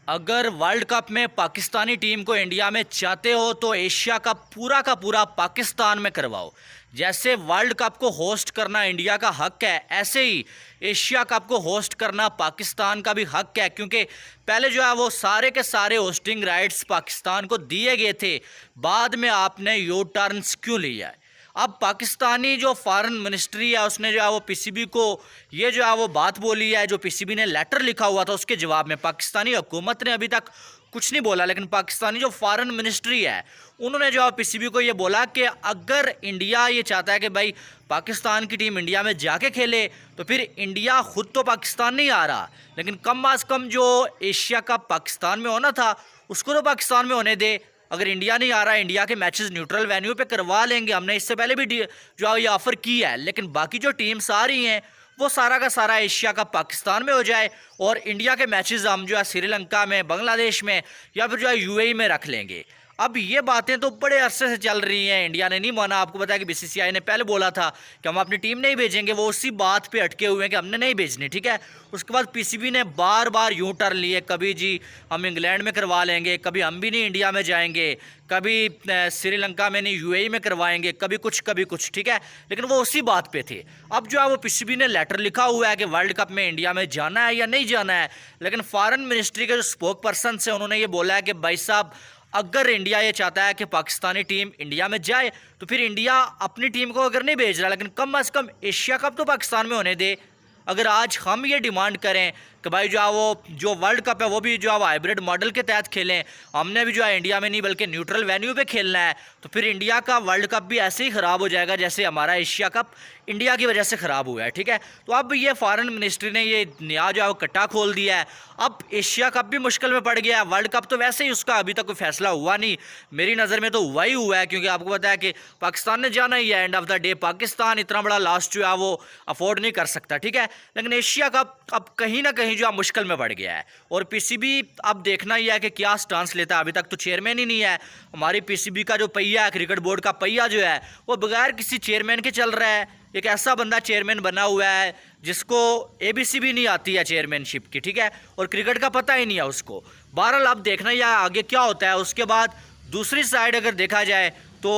अगर world cup में Pakistani team को इंडिया में चाहते हो तो एशिया का पूरा पाकिस्तान में करवाओ। जैसे वर्ल्ड कप को होस्ट करना इंडिया का हक है, ऐसे ही एशिया कप को होस्ट करना पाकिस्तान का भी हक है, क्योंकि पहले जो है वो सारे के सारे होस्टिंग राइट्स पाकिस्तान को दिए गए थे। बाद में आपने यू टर्न्स क्यों लिया है? अब पाकिस्तानी जो फॉरेन मिनिस्ट्री है उसने जो है वो पीसीबी को ये जो है वो बात बोली है, जो पीसीबी ने लेटर लिखा हुआ था उसके जवाब में। पाकिस्तानी हुकूमत ने अभी तक कुछ नहीं बोला, लेकिन पाकिस्तानी जो फॉरेन मिनिस्ट्री है उन्होंने जो है पीसीबी को ये बोला कि अगर इंडिया ये चाहता है कि भाई पाकिस्तान की टीम इंडिया में जाके खेले तो फिर इंडिया खुद तो पाकिस्तान नहीं आ रहा, लेकिन कम अज़ कम जो एशिया कप पाकिस्तान में होना था उसको तो पाकिस्तान में होने दे। अगर इंडिया नहीं आ रहा है, इंडिया के मैचेस न्यूट्रल वेन्यू पे करवा लेंगे। हमने इससे पहले भी जो ये ऑफ़र की है, लेकिन बाकी जो टीम्स आ रही हैं वो सारा का सारा एशिया का पाकिस्तान में हो जाए और इंडिया के मैचेस हम जो है श्रीलंका में, बांग्लादेश में या फिर जो है यूएई में रख लेंगे। अब ये बातें तो बड़े अरसे से चल रही हैं, इंडिया ने नहीं माना। आपको पता है कि बीसीसीआई ने पहले बोला था कि हम अपनी टीम नहीं भेजेंगे, वो उसी बात पे अटके हुए हैं कि हमने नहीं भेजनी, ठीक है। उसके बाद पीसीबी ने बार बार यूं टर्न लिए, कभी जी हम इंग्लैंड में करवा लेंगे, कभी हम भी नहीं इंडिया में जाएंगे, कभी श्रीलंका में नहीं यूएई में करवाएंगे, कभी कुछ, ठीक है। लेकिन वो उसी बात पे थे। अब जो है वो पीसीबी ने लेटर लिखा हुआ है कि वर्ल्ड कप में इंडिया में जाना है या नहीं जाना है, लेकिन फॉरेन मिनिस्ट्री के जो स्पोक पर्सन से उन्होंने ये बोला है कि भाई साहब अगर इंडिया ये चाहता है कि पाकिस्तानी टीम इंडिया में जाए तो फिर इंडिया अपनी टीम को अगर नहीं भेज रहा, लेकिन कम अज़ कम एशिया कप तो पाकिस्तान में होने दे। अगर आज हम ये डिमांड करें कि भाई जो है वो जो वर्ल्ड कप है वो भी जो है वो हाइब्रिड मॉडल के तहत खेलें, हमने भी जो है इंडिया में नहीं बल्कि न्यूट्रल वेन्यू पे खेलना है, तो फिर इंडिया का वर्ल्ड कप भी ऐसे ही ख़राब हो जाएगा जैसे हमारा एशिया कप इंडिया की वजह से ख़राब हुआ है, ठीक है। तो अब ये फॉरेन मिनिस्ट्री ने ये नया जो है वो कट्टा खोल दिया है। अब एशिया कप भी मुश्किल में पड़ गया है। वर्ल्ड कप तो वैसे ही उसका अभी तक कोई फैसला हुआ नहीं, मेरी नज़र में तो हुआ ही हुआ है, क्योंकि आपको पता है कि पाकिस्तान ने जाना ही है। End of the day Pakistan इतना बड़ा लास्ट जो है वो अफोर्ड नहीं कर सकता, ठीक है। लेकिन एशिया कप अब कहीं ना कहीं जो है मुश्किल में पड़ गया है और पीसीबी अब देखना ही है कि क्या स्टांस लेता है। अभी तक तो चेयरमैन ही नहीं है। हमारी पीसीबी का जो पहिया है, क्रिकेट बोर्ड का पहिया जो है वो बगैर किसी चेयरमैन के चल रहा है। एक ऐसा बंदा चेयरमैन बना हुआ है जिसको एबीसी भी नहीं आती है चेयरमैनशिप की, ठीक है, और क्रिकेट का पता ही नहीं है उसको। बहरहाल अब देखना ही है आगे क्या होता है। उसके बाद दूसरी साइड अगर देखा जाए तो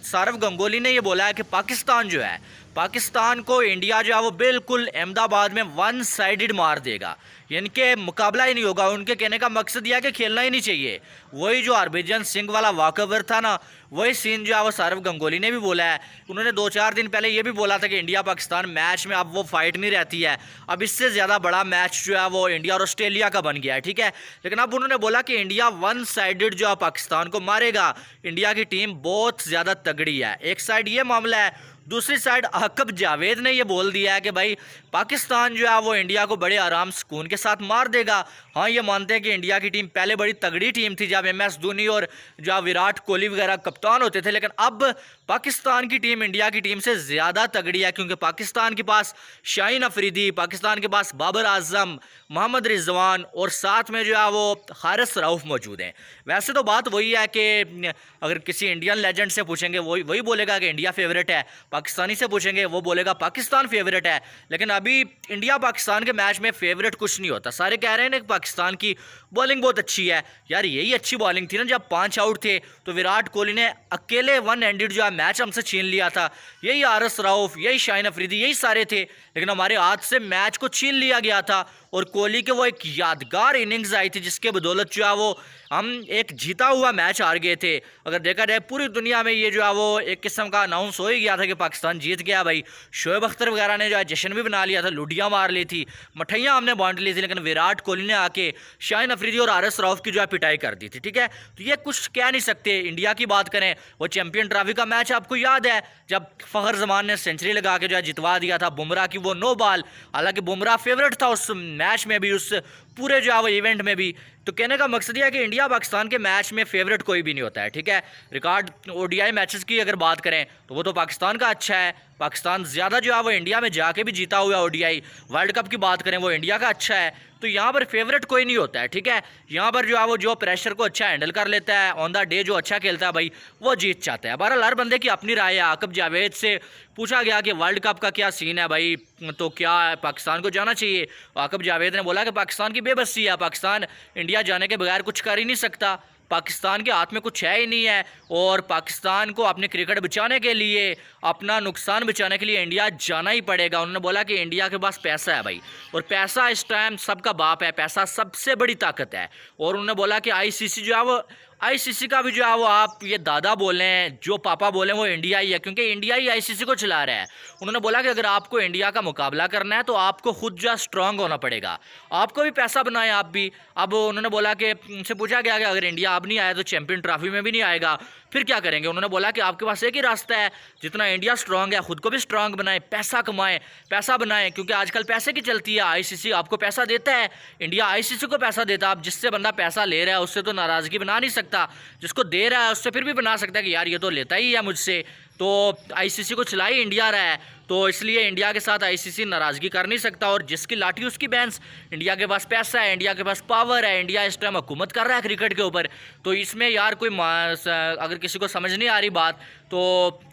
सौरव गंगोली ने ये बोला है कि पाकिस्तान जो है, पाकिस्तान को इंडिया जो है वो बिल्कुल अहमदाबाद में वन साइडेड मार देगा, यानी कि मुकाबला ही नहीं होगा। उनके कहने का मकसद यह है कि खेलना ही नहीं चाहिए। वही जो हरभजन सिंह वाला वॉकओवर था ना, वही सीन जो है वो सौरव गंगोली ने भी बोला है। उन्होंने 2-4 दिन पहले ये भी बोला था कि इंडिया पाकिस्तान मैच में अब वो फाइट नहीं रहती है, अब इससे ज़्यादा बड़ा मैच जो है वो इंडिया और ऑस्ट्रेलिया का बन गया है, ठीक है। लेकिन अब उन्होंने बोला कि इंडिया वन साइडेड जो है पाकिस्तान को मारेगा। इंडिया की टीम बहुत ज़्यादा तगड़ी है। एक साइड ये मामला है, दूसरी साइड आकब जावेद ने यह बोल दिया है कि भाई पाकिस्तान जो है वो इंडिया को बड़े आराम सुकून के साथ मार देगा। हाँ, ये मानते हैं कि इंडिया की टीम पहले बड़ी तगड़ी टीम थी जब एमएस धोनी और जो विराट कोहली वगैरह कप्तान होते थे, लेकिन अब पाकिस्तान की टीम इंडिया की टीम से ज़्यादा तगड़ी है, क्योंकि पाकिस्तान के पास शाहीन अफरीदी, पाकिस्तान के पास बाबर आजम, मोहम्मद रिजवान और साथ में जो है वो हारिस रऊफ़ मौजूद हैं। वैसे तो बात वही है कि अगर किसी इंडियन लेजेंड से पूछेंगे वही बोलेगा कि इंडिया फेवरेट है, पाकिस्तानी से पूछेंगे वो बोलेगा पाकिस्तान फेवरेट है। लेकिन अभी इंडिया पाकिस्तान के मैच में फेवरेट कुछ नहीं होता। सारे कह रहे हैं ना कि पाकिस्तान की बॉलिंग बहुत अच्छी है। यार यही अच्छी बॉलिंग थी ना जब 5 आउट थे तो विराट कोहली ने अकेले वन हैंडेड जो है मैच हमसे छीन लिया था। यही हारिस रऊफ़, यही शाहीन अफरीदी, यही सारे थे, लेकिन हमारे हाथ से मैच को छीन लिया गया था। और कोहली के वो एक यादगार इनिंग्स आई थी जिसके बदौलत जो है वो हम एक जीता हुआ मैच हार गए थे। अगर देखा जाए पूरी दुनिया में ये जो है वो एक किस्म का अनाउंस हो ही गया था कि पाकिस्तान जीत गया भाई। शोएब अख्तर वगैरह ने जो है जश्न भी बना लिया था, लुडियाँ मार ली थी, मठैयाँ हमने बांट ली थी, लेकिन विराट कोहली ने आके शाहीन अफरीदी और हारिस रऊफ़ की जो है पिटाई कर दी थी, ठीक है। तो ये कुछ कह नहीं सकते। इंडिया की बात करें, वो चैंपियन ट्रॉफी का मैच आपको याद है जब फ़खर जमान ने सेंचुरी लगा के जो है जितवा दिया था बुमराह की वो नो बॉल। हालांकि बुमराह फेवरेट था उस मैच में भी, उस पूरे जो है वो इवेंट में भी। तो कहने का मकसद यह है कि इंडिया पाकिस्तान के मैच में फेवरेट कोई भी नहीं होता है, ठीक है। रिकॉर्ड ओडीआई मैचेस की अगर बात करें तो वो तो पाकिस्तान का अच्छा है। पाकिस्तान ज़्यादा जो है वो इंडिया में जाके भी जीता हुआ ओडीआई। वर्ल्ड कप की बात करें वो इंडिया का अच्छा है। तो यहाँ पर फेवरेट कोई नहीं होता है, ठीक है। यहाँ पर जो है वो जो प्रेशर को अच्छा हैंडल कर लेता है, ऑन द डे जो अच्छा खेलता है भाई वो जीत चाहता है। बहरहाल हर बंदे की अपनी राय है। आकब जावेद से पूछा गया कि वर्ल्ड कप का क्या सीन है भाई, तो क्या पाकिस्तान को जाना चाहिए। आकब जावेद ने बोला कि पाकिस्तान की की बेबसी है। पाकिस्तान इंडिया जाने के बगैर कुछ कर ही नहीं सकता, पाकिस्तान के हाथ में कुछ है ही नहीं है। और पाकिस्तान को अपने क्रिकेट बचाने के लिए, अपना नुकसान बचाने के लिए इंडिया जाना ही पड़ेगा। उन्होंने बोला कि इंडिया के पास पैसा है भाई, और पैसा इस टाइम सबका बाप है, पैसा सबसे बड़ी ताकत है। और उन्होंने बोला कि आईसीसी जो है वो, आईसीसी का भी जो है वो आप ये दादा बोले हैं, जो पापा बोले वो इंडिया ही है, क्योंकि इंडिया ही आईसीसी को चला रहा है। उन्होंने बोला कि अगर आपको इंडिया का मुकाबला करना है तो आपको खुद जो स्ट्रांग होना पड़ेगा, आपको भी पैसा बनाए आप भी। अब उन्होंने बोला कि उनसे पूछा गया कि अगर इंडिया अब नहीं आया तो चैंपियन ट्रॉफी में भी नहीं आएगा, फिर क्या करेंगे। उन्होंने बोला कि आपके पास एक ही रास्ता है, जितना इंडिया स्ट्रांग है खुद को भी स्ट्रांग बनाए, पैसा कमाएं, पैसा बनाएं, क्योंकि आजकल पैसे की चलती है। आईसीसी आपको पैसा देता है, इंडिया आईसीसी को पैसा देता है। अब जिससे बंदा पैसा ले रहा है उससे तो नाराज़गी बना नहीं सकता, जिसको दे रहा है उससे फिर भी बना सकता है कि यार ये तो लेता ही है मुझसे। तो आईसीसी को चला ही इंडिया रहा है, तो इसलिए इंडिया के साथ आईसीसी नाराज़गी कर नहीं सकता। और जिसकी लाठी उसकी बैंस, इंडिया के पास पैसा है, इंडिया के पास पावर है, इंडिया इस टाइम हुकूमत कर रहा है क्रिकेट के ऊपर। तो इसमें यार कोई अगर किसी को समझ नहीं आ रही बात तो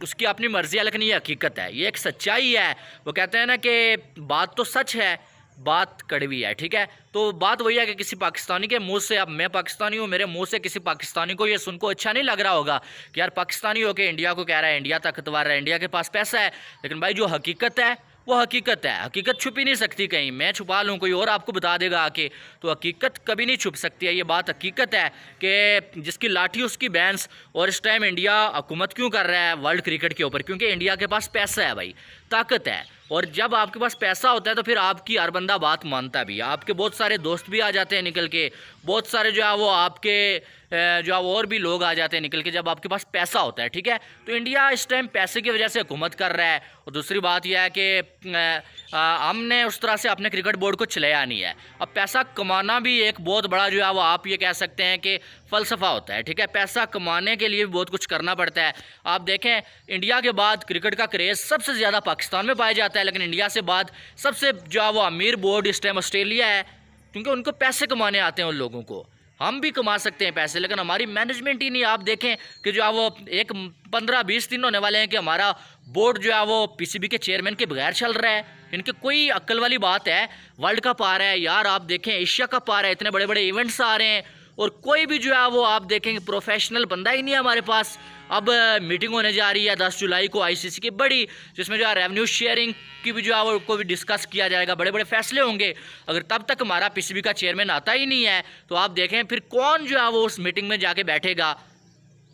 उसकी अपनी मर्जी है, लेकिन ये हकीकत है, ये एक सच्चाई है। वो कहते हैं ना कि बात तो सच है, बात कड़वी है, ठीक है। तो बात वही है कि किसी पाकिस्तानी के मुंह से, अब मैं पाकिस्तानी हूँ, मेरे मुंह से किसी पाकिस्तानी को ये सुन को अच्छा नहीं लग रहा होगा कि यार पाकिस्तानी हो के इंडिया को कह रहा है इंडिया ताकतवर है, इंडिया के पास पैसा है। लेकिन भाई जो हकीकत है वो हकीकत है, हकीकत छुपी नहीं सकती कहीं। मैं छुपा लूँ कोई और आपको बता देगा आके, तो हकीकत कभी नहीं छुप सकती है। ये बात हकीकत है कि जिसकी लाठी उसकी बैंस। और इस टाइम इंडिया हुकूमत क्यों कर रहा है वर्ल्ड क्रिकेट के ऊपर? क्योंकि इंडिया के पास पैसा है भाई, ताकत है। और जब आपके पास पैसा होता है तो फिर आपकी हर बंदा बात मानता भी है। आपके बहुत सारे दोस्त भी आ जाते हैं निकल के, बहुत सारे जो है वो आपके जो है और भी लोग आ जाते हैं निकल के, जब आपके पास पैसा होता है, ठीक है। तो इंडिया इस टाइम पैसे की वजह से हुकूमत कर रहा है। और दूसरी बात यह है कि हमने उस तरह से अपने क्रिकेट बोर्ड को चलाया नहीं है। अब पैसा कमाना भी एक बहुत बड़ा जो है वो आप ये कह सकते हैं कि फ़लसफ़ा होता है, ठीक है। पैसा कमाने के लिए भी बहुत कुछ करना पड़ता है। आप देखें इंडिया के बाद क्रिकेट का क्रेज़ सबसे ज़्यादा पाकिस्तान में पाया जाता है, लेकिन इंडिया से बाद सबसे जो है वो अमीर बोर्ड इस टाइम ऑस्ट्रेलिया है, क्योंकि उनको पैसे कमाने आते हैं उन लोगों को। हम भी कमा सकते हैं पैसे, लेकिन हमारी मैनेजमेंट ही नहीं। आप देखें कि जो है वो एक 15-20 दिन होने वाले हैं कि हमारा बोर्ड जो है वो पीसीबी के चेयरमैन के बगैर चल रहा है। इनके कोई अक्ल वाली बात है। वर्ल्ड कप आ रहा है यार, आप देखें एशिया कप आ रहा है, इतने बड़े बड़े इवेंट्स आ रहे हैं, और कोई भी जो है वो आप देखेंगे प्रोफेशनल बंदा ही नहीं है हमारे पास। अब मीटिंग होने जा रही है 10 जुलाई को आईसीसी की बड़ी, जिसमें जो है रेवेन्यू शेयरिंग की भी जो है वो को भी डिस्कस किया जाएगा, बड़े बड़े फैसले होंगे। अगर तब तक हमारा पीसीबी का चेयरमैन आता ही नहीं है तो आप देखें फिर कौन जो है वो उस मीटिंग में जाके बैठेगा।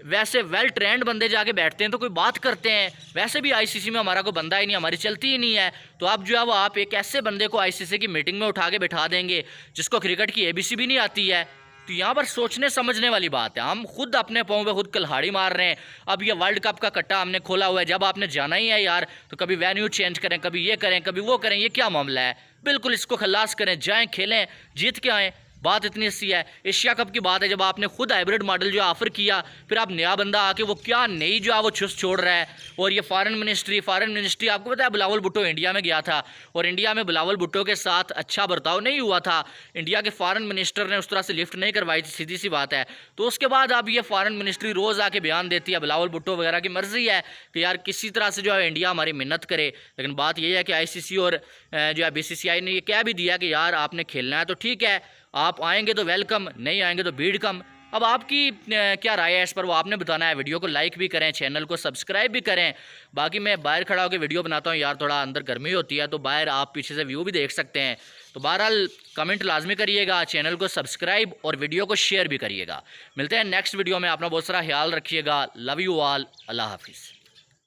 वैसे वेल ट्रेंड बंदे जाके बैठते हैं तो कोई बात करते हैं, वैसे भी आईसीसी में हमारा कोई बंदा ही नहीं, हमारी चलती ही नहीं है। तो अब जो है वो आप एक ऐसे बंदे को आईसीसी की मीटिंग में उठा के बैठा देंगे जिसको क्रिकेट की एबीसी भी नहीं आती है। तो यहाँ पर सोचने समझने वाली बात है। हम खुद अपने पाँव पे खुद कुल्हाड़ी मार रहे हैं। अब ये वर्ल्ड कप का कट्टा हमने खोला हुआ है, जब आपने जाना ही है यार तो कभी वेन्यू चेंज करें, कभी ये करें, कभी वो करें, ये क्या मामला है? बिल्कुल इसको खलास करें, जाएं खेलें, जीत के आएँ। बात इतनी सी है। एशिया कप की बात है, जब आपने खुद हाइब्रिड मॉडल जो ऑफर किया, फिर आप नया बंदा आके वो क्या नई जो है वो छुस छोड़ रहा है। और ये फॉरेन मिनिस्ट्री आपको पता है बिलावल भुट्टो इंडिया में गया था और इंडिया में बिलावल भुट्टो के साथ अच्छा बर्ताव नहीं हुआ था। इंडिया के फॉरेन मिनिस्टर ने उस तरह से लिफ्ट नहीं करवाई थी, सीधी सी बात है। तो उसके बाद अब ये फॉरेन मिनिस्ट्री रोज़ आके बयान देती है, बिलावल भुट्टो वगैरह की मर्जी है कि यार किसी तरह से जो है इंडिया हमारी मिन्नत करे। लेकिन बात यह है कि आईसीसी और जो है बीसीसीआई ने ये कह भी दिया कि यार आपने खेलना है तो ठीक है, आप आएंगे तो वेलकम, नहीं आएंगे तो भीड़ कम। अब आपकी क्या राय है इस पर वो आपने बताना है। वीडियो को लाइक भी करें, चैनल को सब्सक्राइब भी करें। बाकी मैं बाहर खड़ा होकर वीडियो बनाता हूँ यार, थोड़ा अंदर गर्मी होती है तो बाहर आप पीछे से व्यू भी देख सकते हैं। तो बहरहाल कमेंट लाजमी करिएगा, चैनल को सब्सक्राइब और वीडियो को शेयर भी करिएगा। मिलते हैं नेक्स्ट वीडियो में, अपना बहुत सारा ख्याल रखिएगा। लव यू ऑल, अल्लाह हाफिज़।